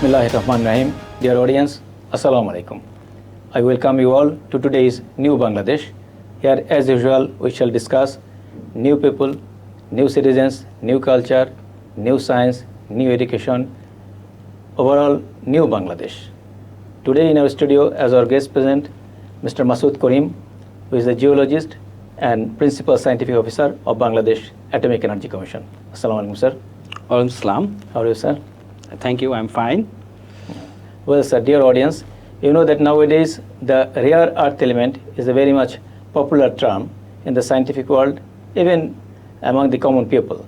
Bismillahirrahmanirrahim. Dear audience, Assalamu alaikum. I welcome you all to today's New Bangladesh. Here, as usual, we shall discuss new people, new citizens, new culture, new science, new education, overall new Bangladesh. Today in our studio, as our guest present, Mr. Masud Karim, who is a geologist and principal scientific officer of Bangladesh Atomic Energy Commission. Assalamu alaikum, sir. Alaikum salam. How are you, sir? Thank you, I'm fine. Well, sir, dear audience, you know that nowadays the rare earth element is a very much popular term in the scientific world, even among the common people.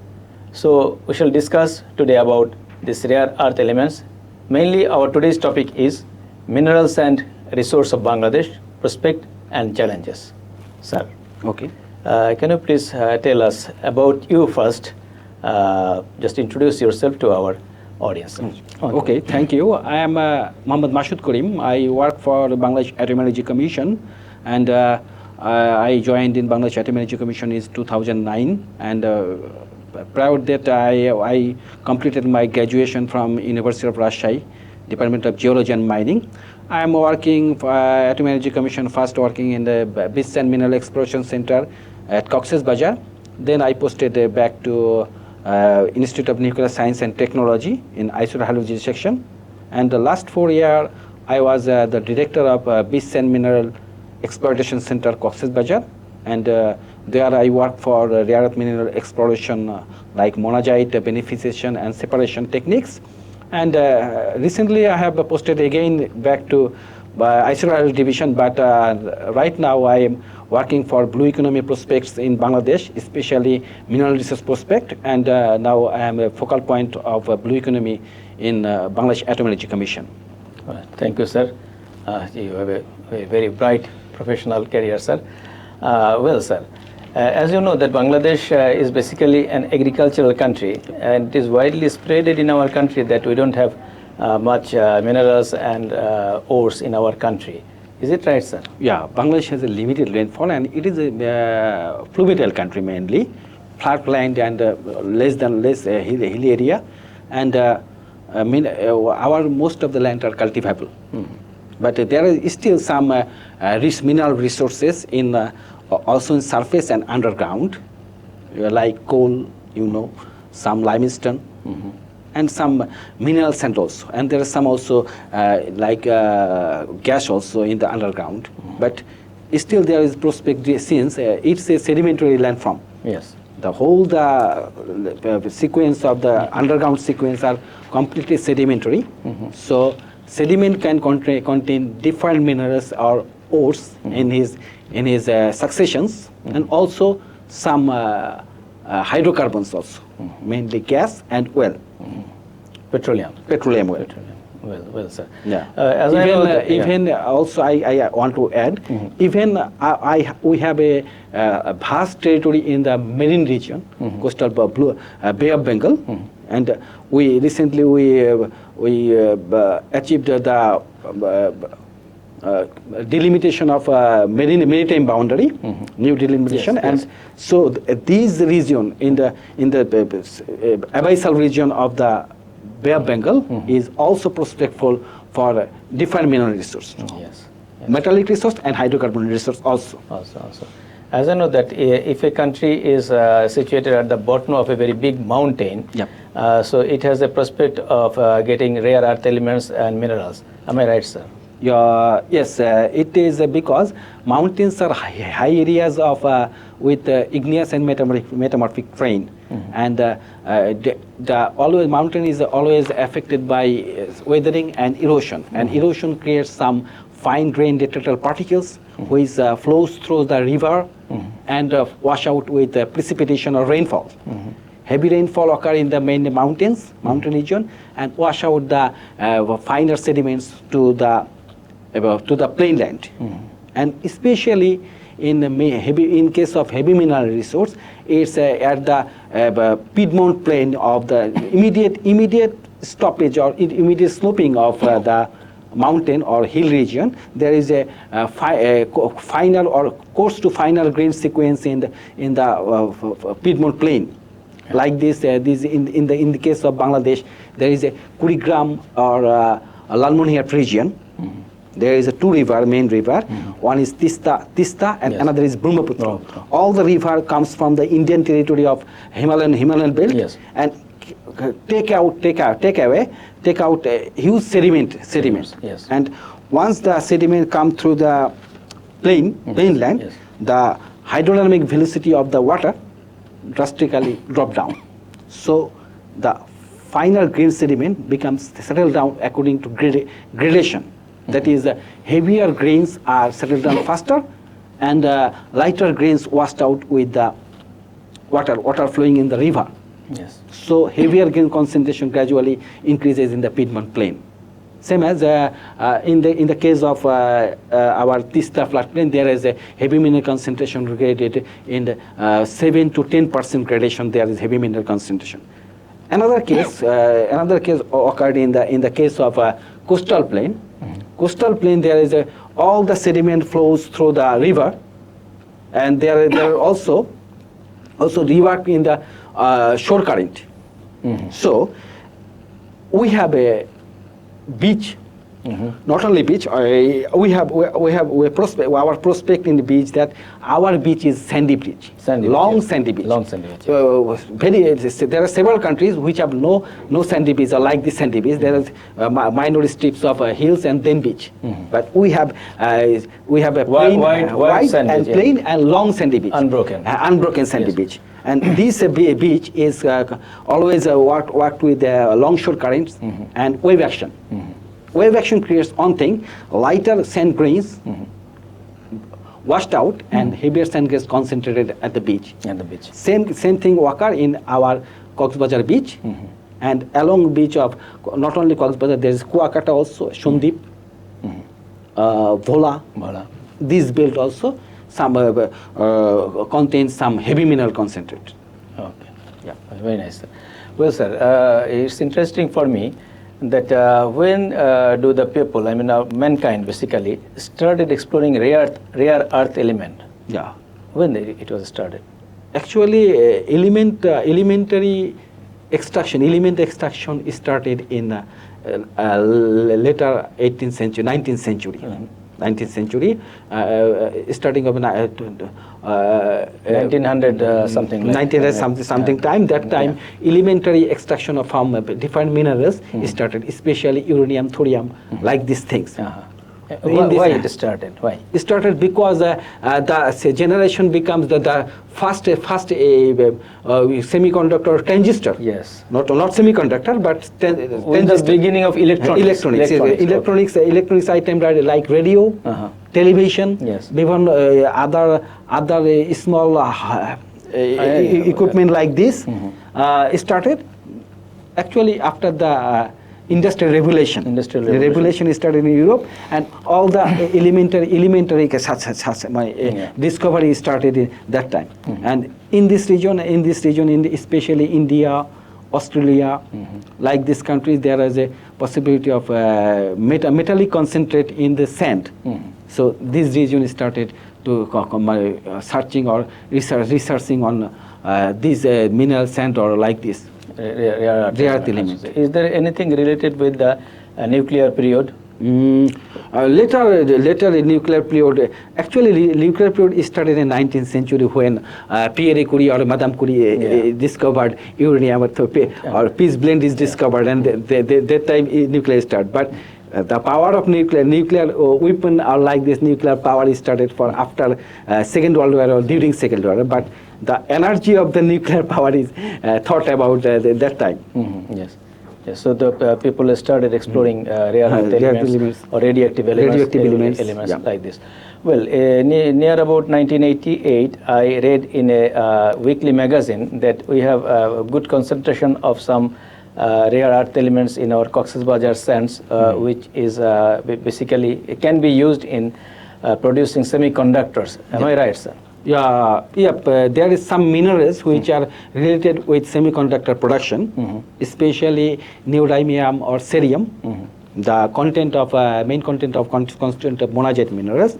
So we shall discuss today about these rare earth elements. Mainly our today's topic is minerals and resource of Bangladesh, prospect and challenges. Sir, Okay. can you please tell us about you first? Just introduce yourself to our audience. Okay, thank you. I am Mohammad Masud Karim. I work for the Bangladesh Atomic Energy Commission, and I joined in Bangladesh Atomic Energy Commission in 2009. And prior to that, I completed my graduation from University of Rajshahi, Department of Geology and Mining. I am working for Atomic Energy Commission, first working in the Beach and Mineral Exploration Center at Cox's Bazar. Then I posted back to Institute of Nuclear Science and Technology in Isotope section. And the last 4 years, I was the director of Beach and Mineral Exploitation Center, Cox's Bazar. And there I work for rare earth mineral exploration like monazite, beneficiation, and separation techniques. And recently I have posted again back to Isotope division, but right now I am working for blue economy prospects in Bangladesh, especially mineral resource prospect, and now I am a focal point of blue economy in Bangladesh Atomic Energy Commission. Thank you, sir. You have a very bright professional career, sir. Well, sir, as you know that Bangladesh is basically an agricultural country, and it is widely spread in our country that we don't have much minerals and ores in our country. Is it right, sir? Yeah, Bangladesh has a limited rainfall, and it is a fluvial country mainly, flatland and less hilly area, and our most of the land are cultivable. But there is still some rich mineral resources in also in surface and underground, like coal, some limestone. And some mineral sand also, and there are some also like gas also in the underground. But still there is prospect since it's a sedimentary landform. Yes. The whole sequence of the underground sequence are completely sedimentary. So sediment can contain different minerals or ores in his successions, and also some hydrocarbons also, mainly gas and oil. Petroleum oil. Well, sir. Yeah. As I know that, even also I want to add, even we have a vast territory in the marine region, coastal Bay of Bengal, and we recently achieved the delimitation of maritime boundary, new delimitation, yes, and yes. so these region in the abyssal region of the Bay of Bengal is also prospectful for different mineral resource, Yes. metallic resource and hydrocarbon resource also. Also. As I know that if a country is situated at the bottom of a very big mountain, Yep. So it has a prospect of getting rare earth elements and minerals. Am I right, sir? Yes, it is because mountains are high areas of with igneous and metamorphic terrain, and the always mountain is always affected by weathering and erosion, and erosion creates some fine-grained detrital particles which flows through the river and wash out with precipitation or rainfall. Heavy rainfall occur in the main mountain region and wash out the finer sediments to the plainland, and especially in case of heavy mineral resource, it's at the Piedmont plain of the immediate stoppage or immediate sloping of the mountain or hill region. There is a finer or coarse to finer grain sequence in the Piedmont plain. Like this, in the case of Bangladesh, there is a Kurigram or Lalmoniyat region. There is a two river, main river. One is Tista, and another is Brahmaputra. All the river comes from the Indian territory of Himalayan belt, and take out huge sediments. Yes. And once the sediment come through the plainland, the hydrodynamic velocity of the water drastically drop down. So the final grain sediment becomes settled down according to gradation. That is, heavier grains are settled down faster, and lighter grains washed out with the water flowing in the river. Yes. So heavier grain concentration gradually increases in the Piedmont plain. Same as in the case of our Tista floodplain, there is a heavy mineral concentration graded in the 7 to 10% gradation. There is heavy mineral concentration. Another case occurred in the case of coastal plain. Coastal plain, there is all the sediment flows through the river, and there are also river in the shore current. So we have a beach. Not only beach, we have our prospect in the beach that our beach is sandy beach, long sandy beach. There are several countries which have no sandy beach or like this sandy beach. There are minor strips of hills and then beach. But we have a plain, wide and plain and long sandy beach, unbroken sandy beach. And this beach is always worked with longshore currents and wave action. Wave action creates one thing: lighter sand grains washed out and heavier sand grains concentrated at the beach. Same thing occur in our Coxbazar beach, and along beach of not only Coxbazar, there is Kuakata also, Shundip, Vola. This belt also contains some heavy mineral concentrate. Okay. Yeah. Very nice, sir. Well, sir, it's interesting for me that when do the people, mankind basically, started exploring rare earth element? Yeah. When it was started? Actually, elementary extraction started in later 18th century, 19th century. 19th century, starting of 1900 something. 1900 something time. That time, elementary extraction of different minerals started, especially uranium, thorium, like these things. Why it started? Why? It started because the generation becomes the first semiconductor transistor. Yes. Not semiconductor, but the beginning of electronics. Electronics item like radio, television, even other small equipment like this started. Actually, after the Industrial Revolution. The revolution started in Europe, and all the elementary discovery started in that time. And in this region, especially India, Australia, like these countries, there is a possibility of metallic concentrate in the sand. So this region started to searching or researching on these mineral sand or like this. Rare earth elements. Is there anything related with the nuclear period? Later nuclear period. Actually, nuclear period started in 19th century when Pierre Curie or Madame Curie discovered uranium or peace blend is discovered, and that time nuclear started. But the power of nuclear weapon or like this nuclear power is started for after Second World War or during Second World War. But the energy of the nuclear power is thought about that time. Yes. So the people started exploring rare earth elements or radioactive elements like this. Well, near about 1988, I read in a weekly magazine that we have a good concentration of some rare earth elements in our Cox's Bazar sands, which is basically can be used in producing semiconductors. Am I right, sir? There is some minerals which are related with semiconductor production, especially neodymium or cerium. The main content of monazite minerals.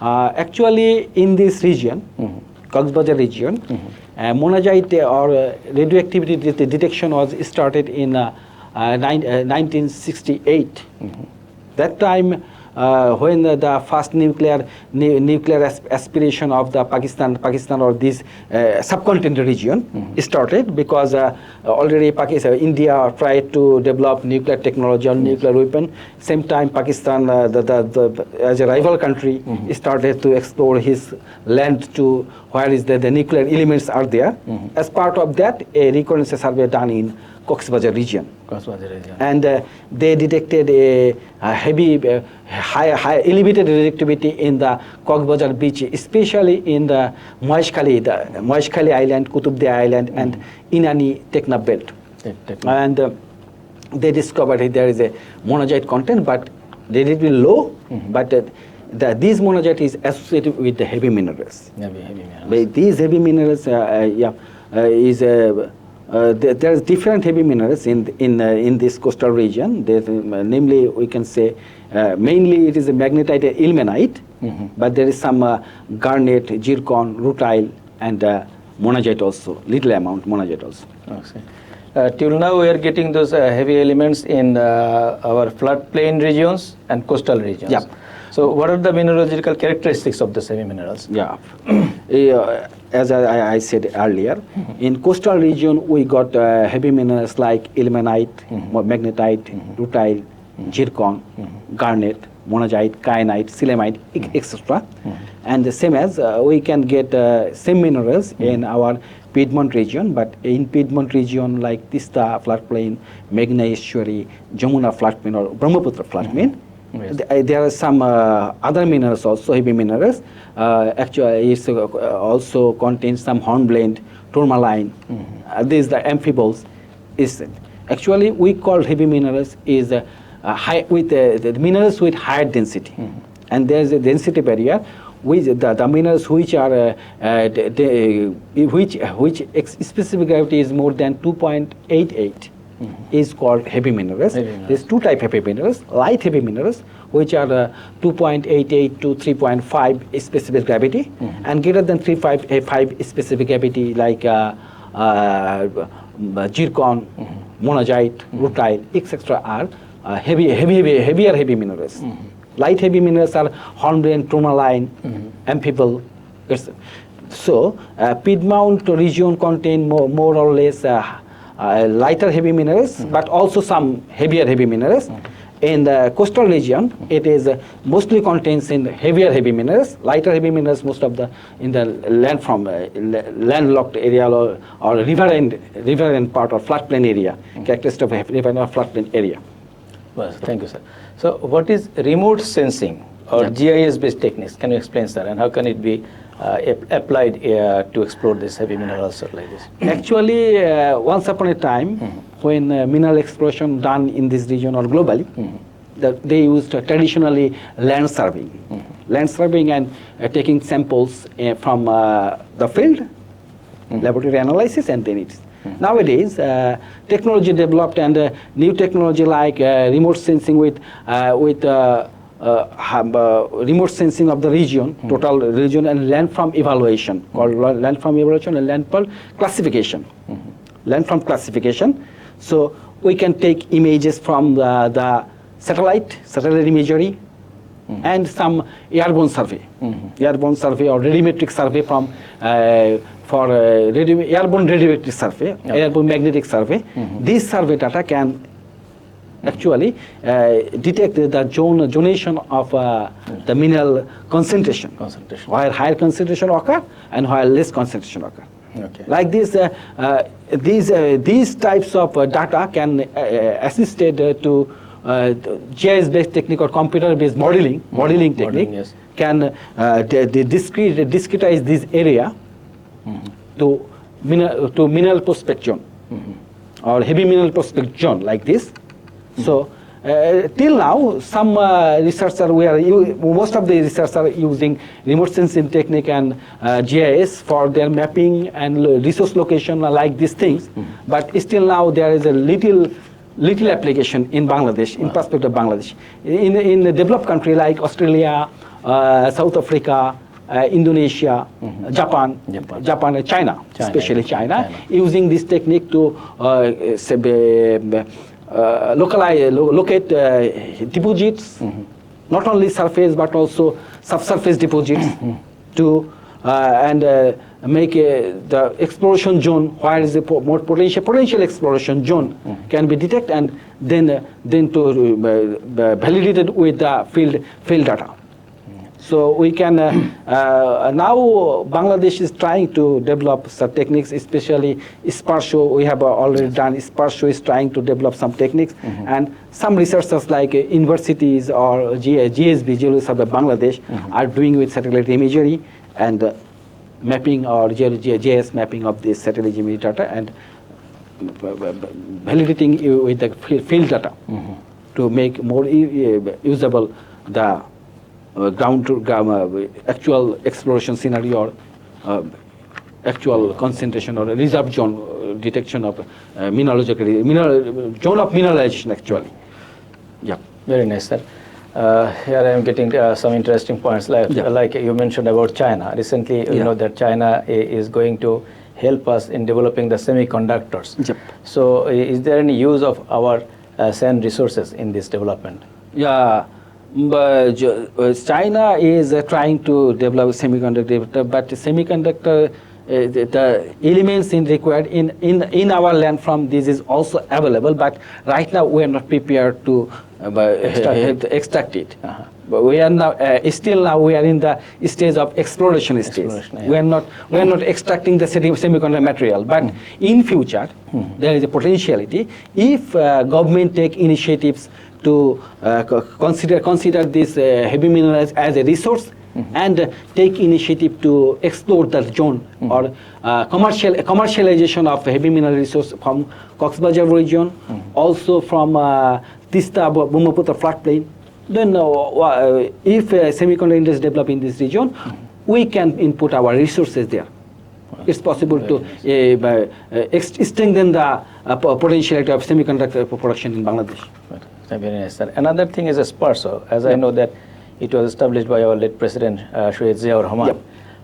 Actually, in this region, Cox's Bazar region, monazite or radioactivity detection was started in 1968. That time, when the first nuclear aspiration of the Pakistan or this subcontinent region started, because already India tried to develop nuclear technology or nuclear weapon. Same time, Pakistan, as a rival country, started to explore his land to where is the nuclear elements are there. As part of that, a reconnaissance survey done in Cox's Bazar region. And they detected a heavy, high elevated radioactivity in the Cox's Bazar beach, especially in the Moish Khali Island, Qutubdia Island, and Inani Teknaf belt. And they discovered there is a monazite content, but relatively low, but these monazite is associated with the heavy minerals. These heavy minerals, there's different heavy minerals in this coastal region. Namely, we can say mainly it is a magnetite and ilmenite, but there is some garnet, zircon, rutile, and monazite also, little amount monazite also. Okay. Till now, we are getting those heavy elements in our floodplain regions and coastal regions. Yeah. So, what are the mineralogical characteristics of the heavy minerals? Yeah. As I said earlier, in coastal region we got heavy minerals like ilmenite, magnetite, rutile, zircon, garnet, monazite, kyanite, selenite, etc. And the same as we can get same minerals in our Piedmont region, but in Piedmont region like Tista floodplain, Meghna estuary, Jamuna floodplain or Brahmaputra floodplain, there are some other minerals also, heavy minerals. Actually, it also contains some hornblende, tourmaline. These the amphiboles. Actually, we call heavy minerals is high with the minerals with higher density, and there is a density barrier. Which the minerals which are which specific gravity is more than 2.88 is called heavy minerals. There's two type heavy minerals: light heavy minerals, which are 2.88 to 3.5 specific gravity, and greater than 3.5 specific gravity like zircon, monazite, rutile, etc. are heavier heavy minerals. Light heavy minerals are hornblende, tourmaline, amphibole. So Piedmont region contain more or less lighter heavy minerals, but also some heavier heavy minerals. In the coastal region, it is mostly contains in heavier heavy minerals. Lighter heavy minerals, most of the in the land from landlocked area or riverine part or floodplain area, characteristic of riverine or floodplain area. Well, thank you, sir. So, what is remote sensing or GIS-based techniques? Can you explain, sir, and how can it be applied to explore this heavy minerals like this? Actually, once upon a time, when mineral exploration done in this region or globally, they used traditionally land surveying. Land surveying and taking samples from the field, laboratory analysis, and then it's. Nowadays, technology developed and new technology like remote sensing with remote sensing of the region, total region, and landform evaluation, called landform evaluation and landform classification. Landform classification. So we can take images from the satellite imagery, and some airborne survey, airborne survey or radiometric survey from for airborne radiometric survey, airborne magnetic survey. This survey data can actually detect the zonation of the mineral concentration, while higher concentration occur and while less concentration occur. Okay. Like this, these types of data can assist to GIS-based technique or computer-based modeling technique, yes, can discretize this area to mineral prospection or heavy mineral prospection like this. So till now, some researchers most of the researchers are using remote sensing technique and GIS for their mapping and resource location like these things. But still now there is a little application in Bangladesh, in perspective of Bangladesh. In a developed country like Australia, South Africa, Indonesia, Japan, and China, especially China, using this technique to locate deposits, not only surface but also subsurface deposits, to make the exploration zone where is the more potential exploration zone can be detected, and then to validate it with the field data. So we can now Bangladesh is trying to develop some techniques, especially Spatial. We have already done. Spatial is trying to develop some techniques, and some researchers like universities or GSB, Geological Survey of Bangladesh, are doing with satellite imagery and mapping or GIS mapping of this satellite imagery data and validating with the field data to make more usable the ground to ground actual exploration scenario or actual concentration or reserve zone detection of mineralogical zone of mineralization actually. Yeah. Very nice, sir. Here I am getting some interesting points, like you mentioned about China. Recently, you know that China is going to help us in developing the semiconductors. So is there any use of our sand resources in this development? Yeah. But China is trying to develop semiconductor, but semiconductor, the elements required in our land from this is also available, but right now we are not prepared to extract it. But we are now we are in the stage of exploration stage. We are not extracting the semiconductor material, but in future there is a potentiality if government take initiatives to consider this heavy minerals as a resource and take initiative to explore that zone or commercialization of heavy mineral resource from Cox's Bazar region, also from Tista Brahmaputra floodplain. Then if semiconductor industry develop in this region, we can input our resources there. It's possible to strengthen the potentiality of semiconductor production in Bangladesh. Very nice, sir. Another thing is a SPARSO. As I know that it was established by our late president, Shoaib Ziaur Rahman.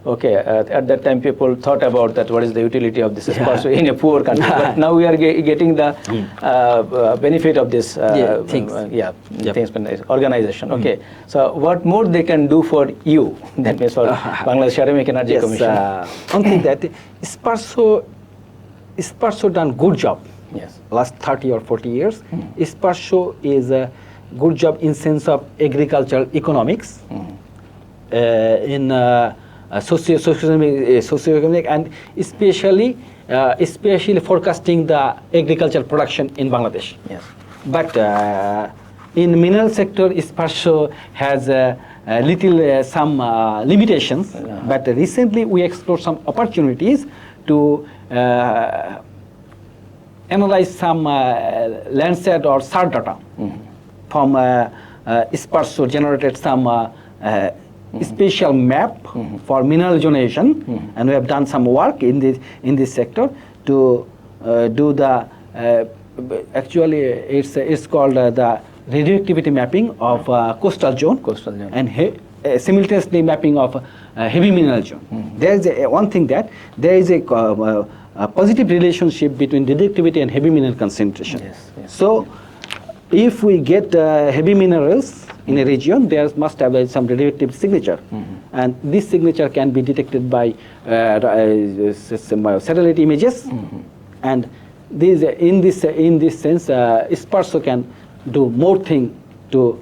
Okay, at that time people thought about that what is the utility of this SPARSO in a poor country. But now we are getting the benefit of this organization. Okay, so what more they can do for you, that means for Bangladesh Atomic Energy Commission? One thing that SPARSO done good job. Yes. Last 30 or 40 years, SPARSO is a good job in sense of agricultural economics, in socioeconomic, and especially forecasting the agricultural production in Bangladesh. Yes. But in mineral sector, SPARSO has some limitations. But recently we explored some opportunities to analyze some Landsat or SAR data from SPARSO generated some special map for mineral zonation, and we have done some work in this sector to do the actually it's called the radioactivity mapping of coastal zone and simultaneously mapping of heavy mineral zone. There is one thing that there is a positive relationship between radioactivity and heavy mineral concentration. So if we get heavy minerals in a region, there must have some radioactive signature, and this signature can be detected by satellite images, and in this sense, SPARSO can do more thing to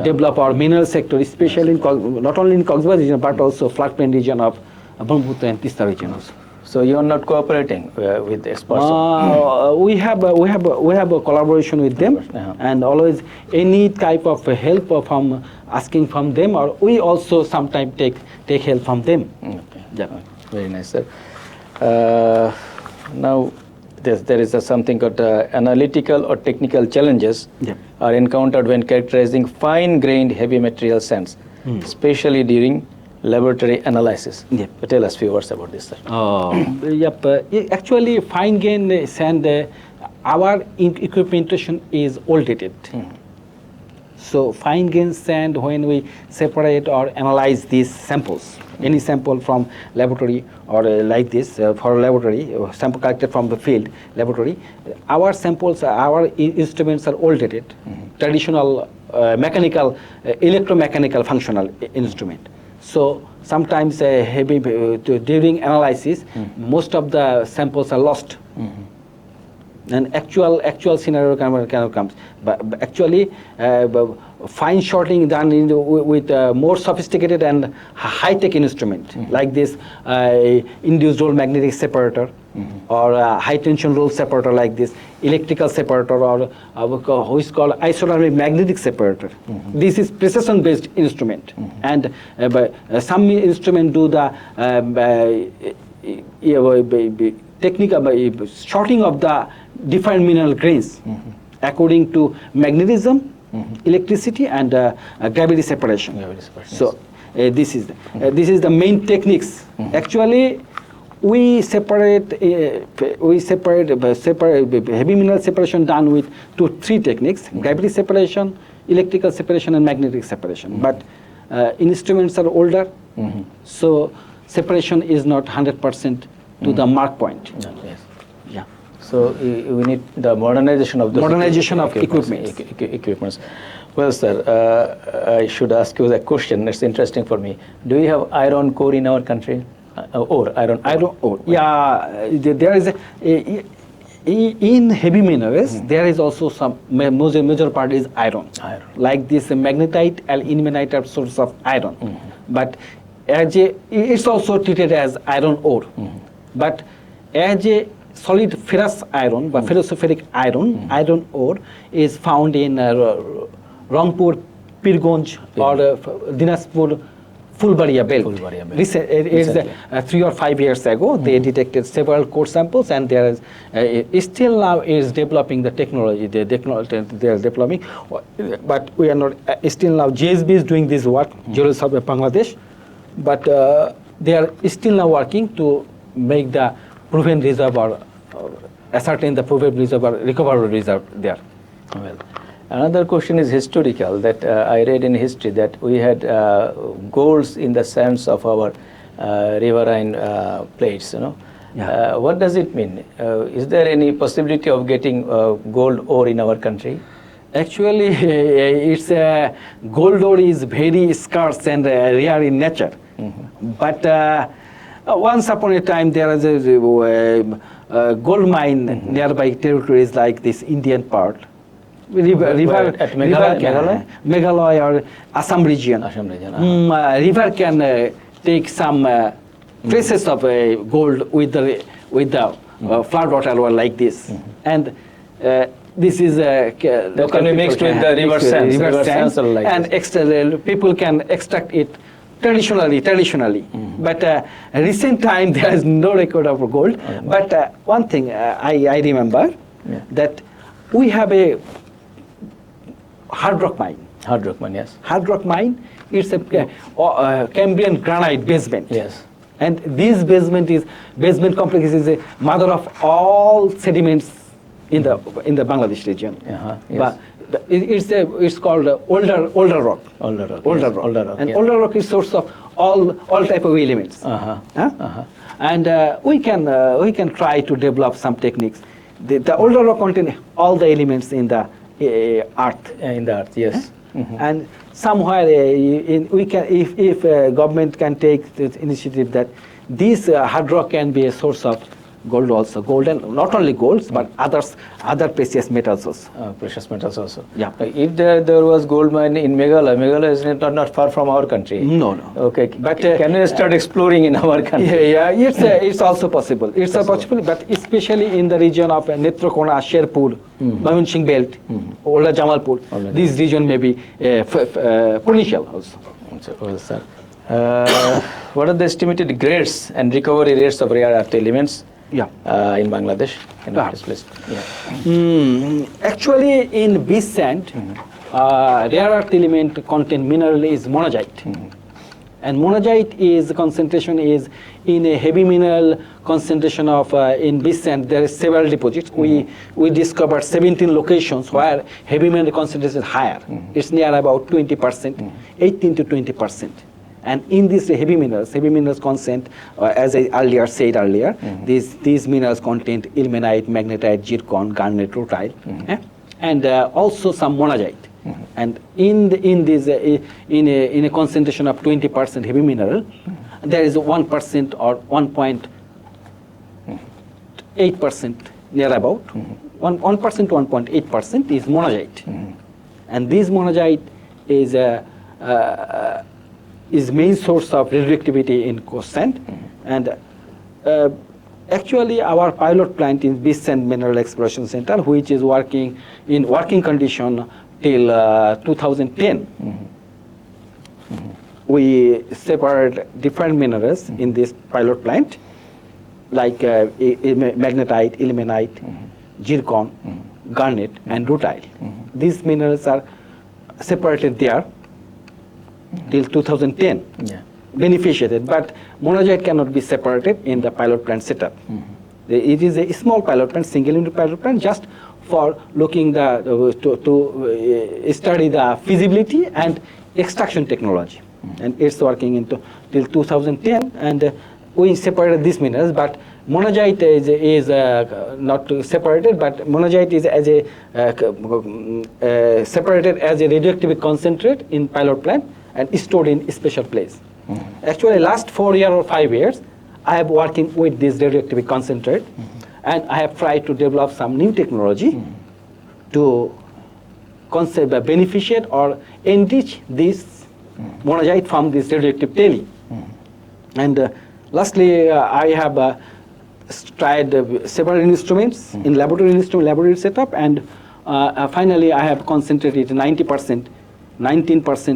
develop our mineral sector, especially in not only in Cox's Bazar region but also floodplain region of Brahmaputra and Tista region also. So you are not cooperating with SPARSO? We have a collaboration with them, and always any type of help from asking from them, or we also sometimes take help from them. Very nice, sir. Now there is something called analytical or technical challenges are encountered when characterizing fine-grained heavy material sands, especially during laboratory analysis. So tell us few words about this, sir. Actually, fine-grained sand, our equipmentation is old dated. So fine grain sand, when we separate or analyze these samples, any sample from laboratory or like this for laboratory, sample collected from the field laboratory, our samples, our instruments are old dated, traditional mechanical, electromechanical functional instrument. So sometimes during analysis, most of the samples are lost. And actual scenario kind comes, but actually fine sorting done with more sophisticated and high-tech instrument like this induced role magnetic separator or high tension role separator like this electrical separator or which is called isothermal magnetic separator. This is precision based instrument, and some instrument do the technical sorting of the different mineral grains according to magnetism, electricity, and gravity separation. So this is the main techniques. Actually, we separate heavy mineral separation done with 2-3 techniques: gravity separation, electrical separation, and magnetic separation. But instruments are older, so separation is not 100% to the mark point. Yes. Yeah. So we need the modernization of the equipments. Well, sir, I should ask you the question. It's interesting for me. Do we have iron ore in our country? Iron ore. Yeah, there is in heavy minerals. There is also some major part is iron. Like this magnetite and ilmenite are source of iron, but it's also treated as iron ore. But as a solid ferrous iron, but ferrosulfuric iron ore is found in Rangpur, Pirgonj, or Dinajpur, Fulbaria belt. It's 3 or 5 years ago. They detected several core samples, and there is still now is developing the technology. They are developing, but we are not still now. GSB is doing this work, Geological Survey of Bangladesh, but they are still now working to make the proven reserve or ascertain the proven reserve or recoverable reserve there. Well, another question is historical, that I read in history that we had golds in the sands of our riverine plates, you know. Yeah. What does it mean? Is there any possibility of getting gold ore in our country? Actually, it's gold ore is very scarce and rare in nature. But once upon a time, there is a gold mine nearby territories like this Indian part. River at Meghalaya or Assam region. River can take some traces of gold with the flood water or like this, and this is that can be mixed with the river sands, like and people can extract it traditionally. But recent time there is no record of gold. But one thing I remember that we have a hard rock mine. Yes. Hard rock mine. It's a Cambrian granite basement. Yes. And this basement complex is a mother of all sediments in the Bangladesh region. Yes. But it's called older rock. Older rock. And older rock is source of all type of elements. And we can try to develop some techniques. The older rock contain all the elements in the earth. In the earth, yes. And somewhere we can, if government can take the initiative that this hard rock can be a source of gold also, gold, and not only golds but other precious metals also. Precious metals also. Yeah. If there was gold mine in Meghalaya is not far from our country. No. Okay, but can we start exploring in our country? Yeah, it's also possible. It's possible, but especially in the region of Netrakona, Sherpur, Bamensingh Belt, Ola Jamalpur, this region may be potential also. Well, sir. What are the estimated grades and recovery rates of rare earth elements in Bangladesh? Please. Actually, in beach sand, rare earth element content mineral is monazite. And monazite is concentration is in a heavy mineral concentration of in Bisand. There are several deposits. We discovered 17 locations where heavy mineral concentration is higher. It's near about 20%, 18 to 20%. And in these heavy minerals consent, as I said earlier, these minerals contain ilmenite, magnetite, zircon, garnet, rutile, and also some monazite. And in a concentration of 20% heavy mineral, there is 1% or 1.8% near about. 1% to 1.8% is monazite, and this monazite is main source of radioactivity in Cosand. And actually, our pilot plant in Bisand Mineral Exploration Center, which is working in working condition till 2010. We separate different minerals in this pilot plant, like magnetite, ilmenite, zircon, garnet, and rutile. These minerals are separated there till 2010, beneficiated, but monazite cannot be separated in the pilot plant setup. It is a small pilot plant, single unit pilot plant, just for looking to study the feasibility and extraction technology. And it's working till 2010, and we separated these minerals, but monazite is not separated, but monazite is separated as a radioactive concentrate in pilot plant and stored in a special place. Actually, last 4 years or 5 years, I have working with this radioactive concentrate, and I have tried to develop some new technology to beneficiate or enrich this monazite from this radioactive tele. And lastly, I have tried several instruments in laboratory setup, and finally I have concentrated 19%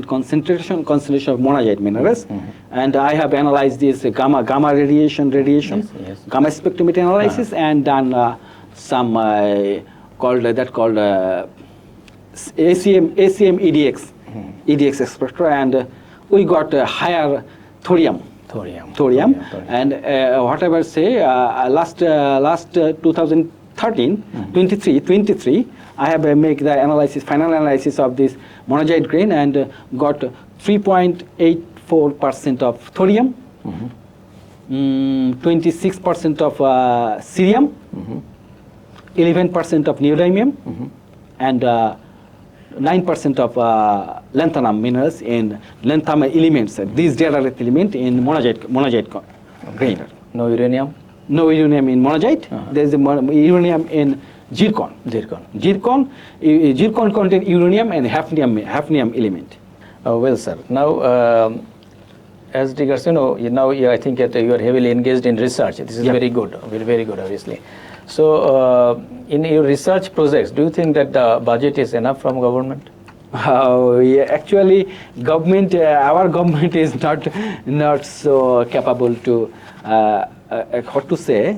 concentration of monazite minerals, and I have analyzed this gamma radiation, gamma spectrometry analysis, and done some called ACM EDX spectra, and we got higher thorium. And whatever say last 2013, 23, I have make the final analysis of this monazite grain, and got 3.84% of thorium, 26% of cerium, 11% of neodymium, and 9% of lanthanum minerals in lanthanum elements. These rare earth element in monazite grain. No uranium? No uranium in monazite. There is uranium in zircon. Zircon contains uranium and hafnium element. Well, sir. Now, as regards, now I think that you are heavily engaged in research. This is very good, very good, obviously. So, in your research projects, do you think that the budget is enough from government? Actually, our government is not so capable to, what to say.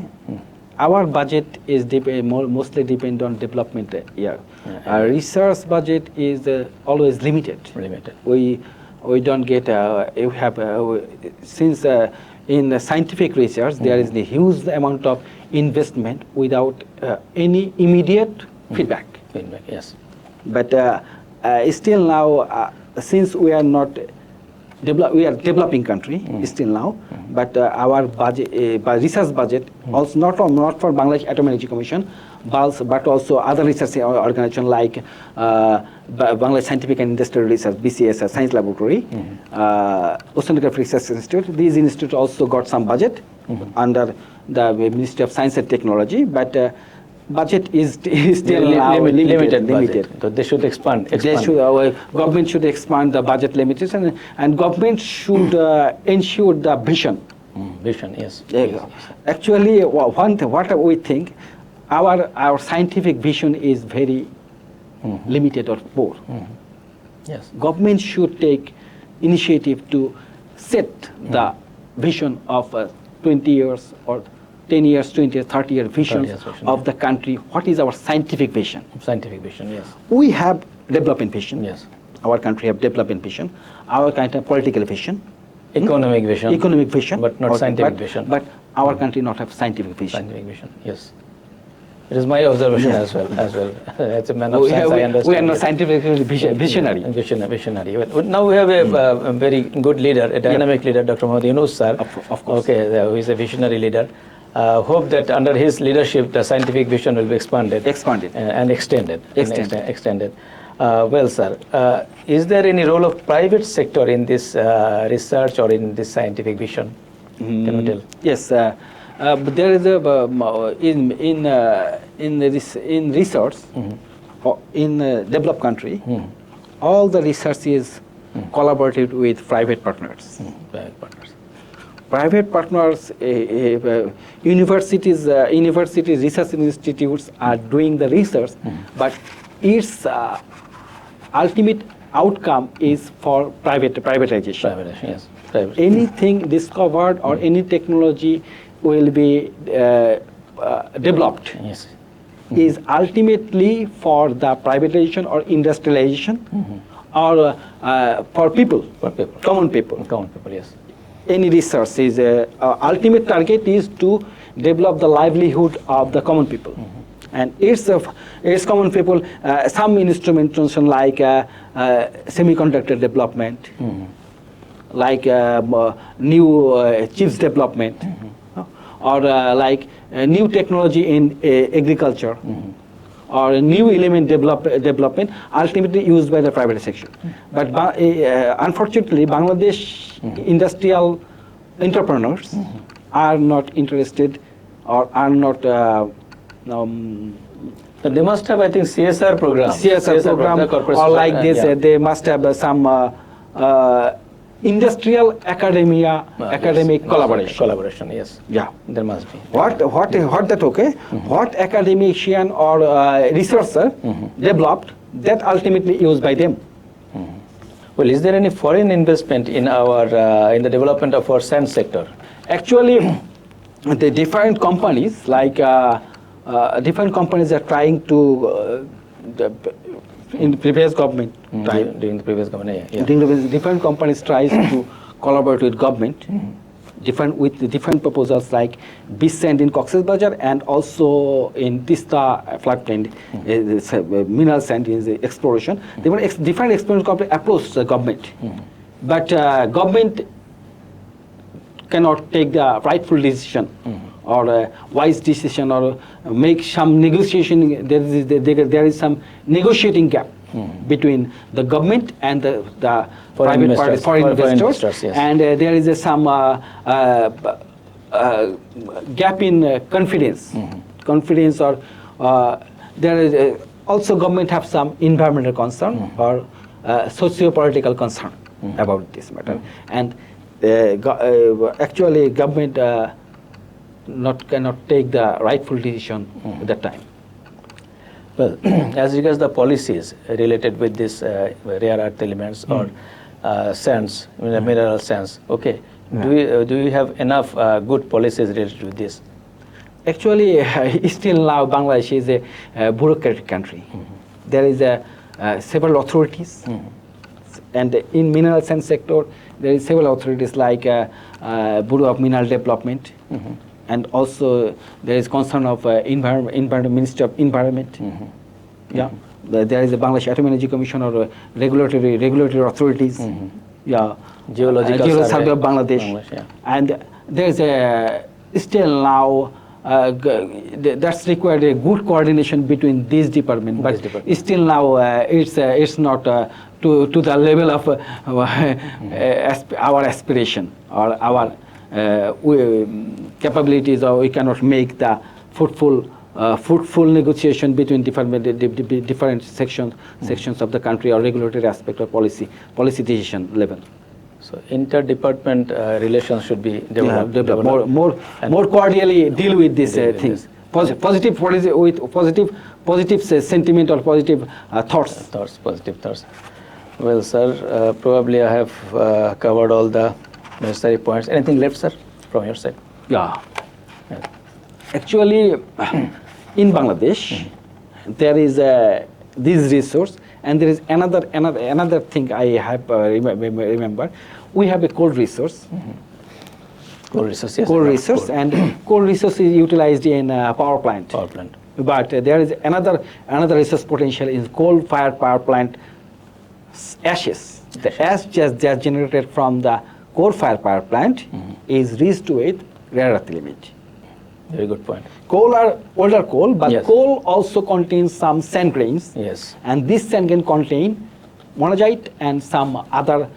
Our budget is mostly depend on development. Our research budget is always limited. We don't get. We have since in the scientific research there is a huge amount of investment without any immediate feedback. Yes. But still now, since we are not. We are developing country still now, but our budget, research budget, also not for Bangladesh Atomic Energy Commission, but also other research organizations like Bangladesh Scientific and Industrial Research (BCS) Science Laboratory, Oceanographic Research Institute. These institutes also got some budget under the Ministry of Science and Technology, but budget is still limited. So they should expand. Government should expand the budget limitation, and government should ensure the vision. Vision, yes. Actually, what we think, our scientific vision is very limited or poor. Yes. Government should take initiative to set the vision of 20 years or 10 years, 20 years, 30 year vision of the country. What is our scientific vision? Scientific vision, yes. We have development vision. Yes. Our country have development vision. Our kind of political vision, Economic vision. Economic vision. But not scientific vision. But our country not have scientific vision. Scientific vision, yes. It is my observation as well. As a man of science, I understand. We are not scientifically visionary. Visionary. Well, now we have a very good leader, a dynamic leader, Dr. Mohammad Yunus, sir. Of course. Okay, who is a visionary leader. Hope that under his leadership, the scientific vision will be expanded. And extended. Extended. Well, sir, is there any role of private sector in this research or in this scientific vision? Can you tell? Yes. But there is a in research in developed country, all the research is collaborated with private partners. Private partners, universities, research institutes are doing the research, but its ultimate outcome is for privatization. Yes. Anything discovered or any technology will be developed is ultimately for the privatization or industrialization or for people, common people. Common people, yes. Any research is ultimate target is to develop the livelihood of the common people. And it's common people, some instrumentation like semiconductor development, like new chips development, or like new technology in agriculture, or new element development, ultimately used by the private sector. But unfortunately, Bangladesh industrial entrepreneurs are not interested or are not. But they must have, I think, CSR program. CSR program, or like this, they must have some industrial academic collaboration. Collaboration, yes. Yeah, there must be. What that okay? What academician or researcher developed that ultimately used by them. Well, is there any foreign investment in our in the development of our science sector? Actually, the different companies different companies are trying to in the previous government during the previous government, different companies tries to collaborate with government, with different proposals like beach sand in Cox's Bazar and also in Tista floodplain, mineral sand in the exploration. There were different exploration companies approached the government, but government cannot take the rightful decision or a wise decision or make some negotiation. There is some negotiating gap between the government and the private parties, foreign investors, yes. And there is some gap in confidence. Confidence, or there is also government have some environmental concern or socio-political concern about this matter, and actually government cannot take the rightful decision at that time. Well, as regards the policies related with this rare earth elements or sands, mineral sands, okay, do you have enough good policies related with this? Actually, still now Bangladesh is a bureaucratic country. There is several authorities, and in mineral sand sector there is several authorities like Bureau of Mineral Development, and also there is concern of Ministry of Environment. Yeah, there is a Bangladesh Atomic Energy Commission or regulatory authorities. Yeah, Geological Survey of Bangladesh. And there is still now that's required a good coordination between these departments. But still now it's not to the level of our aspiration or our capabilities, or we cannot make the fruitful negotiation between different sections of the country or regulatory aspect or policy decision level. So inter-department relations should be developed. More cordially deal with these things. Positive sentiment or positive thoughts. Positive thoughts. Well, sir, probably I have covered all the necessary points. Anything left, sir, from your side? Yeah. Actually, in Bangladesh, there is this resource, And there is another thing I have remember. We have a coal resource. Coal resource, yes. Coal resource, and coal resource is utilized in power plant. Power plant. But there is another resource potential in coal-fired power plant ashes. The ash just generated from the coal-fired power plant is rich to with rare earth element. Very good point. Coal are older coal, but Yes. coal also contains some sand grains. Yes. And this sand grain contain monazite and some other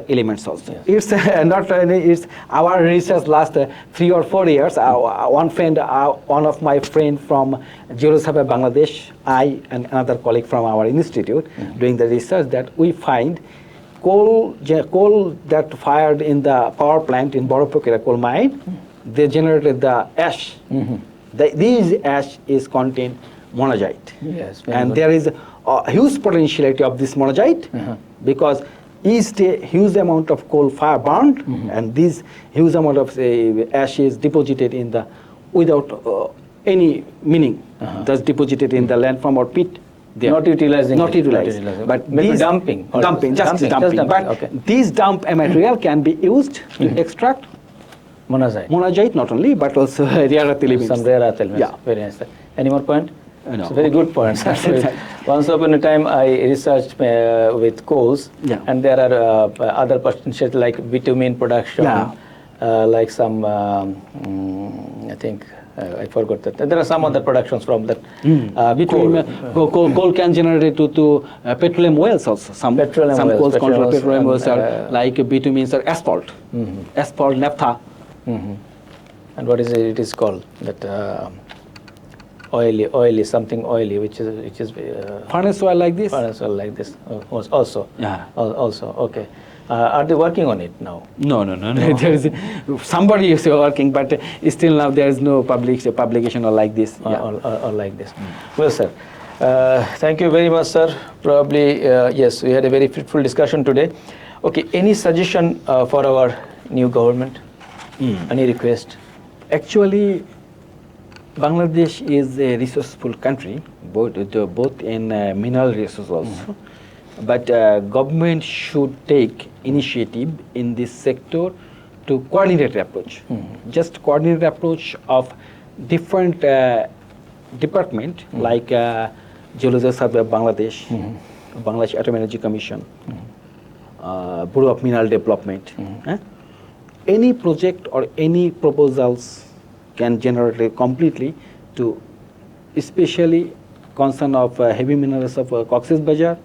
elements also. Yes. It's not it's our research last 3 or 4 years. One of my friend from Jerusalem, Bangladesh, I and another colleague from our institute doing the research that we find coal that fired in the power plant in Borapokera coal mine, they generated the ash. These ash is contain monazite. Yes. Very And good. there is a huge potentiality of this monazite because each day huge amount of coal fire burned and this huge amount of ash is deposited in the without any meaning, just deposited in the landform or pit. There. Not utilizing. Not it, utilized. But maybe dumping. or Dumping. But Okay. this dump material can be used to extract Monazite. monazite not only but also rare earth elements. Some rare earth elements. Yeah. Very nice. Sir. Any more point? No. It's a very good point. Sir. Once upon a time, I researched with coals, Yeah. and there are other potentials like bitumen production, Yeah. like some, I think, I forgot that. There are some other productions from that. Between coal can generate to petroleum wells also. Some Petroleum wells, coals control petroleum petroleum wells, wells are like bitumens or asphalt. Asphalt, naphtha. And what is it? It is called that oily, something oily, which is Furnace oil like this? furnace oil like this. Also. Yeah. Also, okay. Are they working on it now? No. There is somebody is working, but still now there is no publication or like this. Or like this. Well, sir, thank you very much, sir. Probably, yes, we had a very fruitful discussion today. Okay, any suggestion for our new government? Any request? Actually, Bangladesh is a resourceful country, both in mineral resources also. But government should take initiative in this sector to coordinate approach. Just coordinate approach of different department like Geological Survey of Bangladesh, Bangladesh Atomic Energy Commission, Bureau of Mineral Development. Any project or any proposals can generate completely to especially concern of heavy minerals of Cox's Bazar,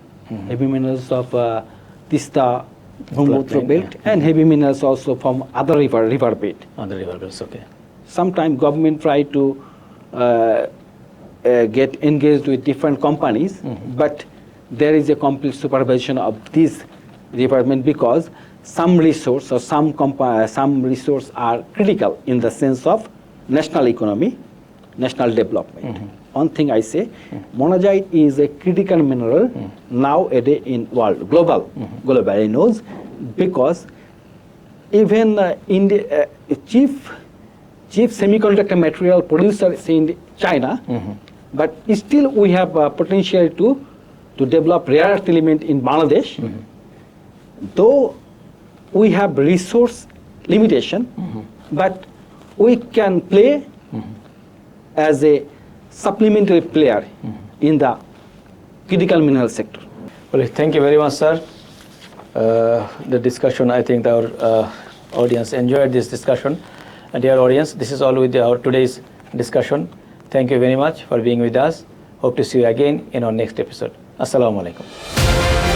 heavy minerals of Tista, Brahmaputra belt, and heavy minerals also from other river bed. Other river belts, okay. Sometimes government try to get engaged with different companies, but there is a complete supervision of this department because some resource or some resource are critical in the sense of national economy, national development. One thing I say, monazite is a critical mineral nowadays in world, globally knows, because even India, chief semiconductor material producer is in China, but still we have potential to develop rare earth element in Bangladesh, though we have resource limitation, but we can play as a supplementary player in the critical mineral sector. Well, thank you very much, sir. The discussion, I think our audience enjoyed this discussion. And dear audience, this is all with our today's discussion. Thank you very much for being with us. Hope to see you again in our next episode. Assalamu alaikum.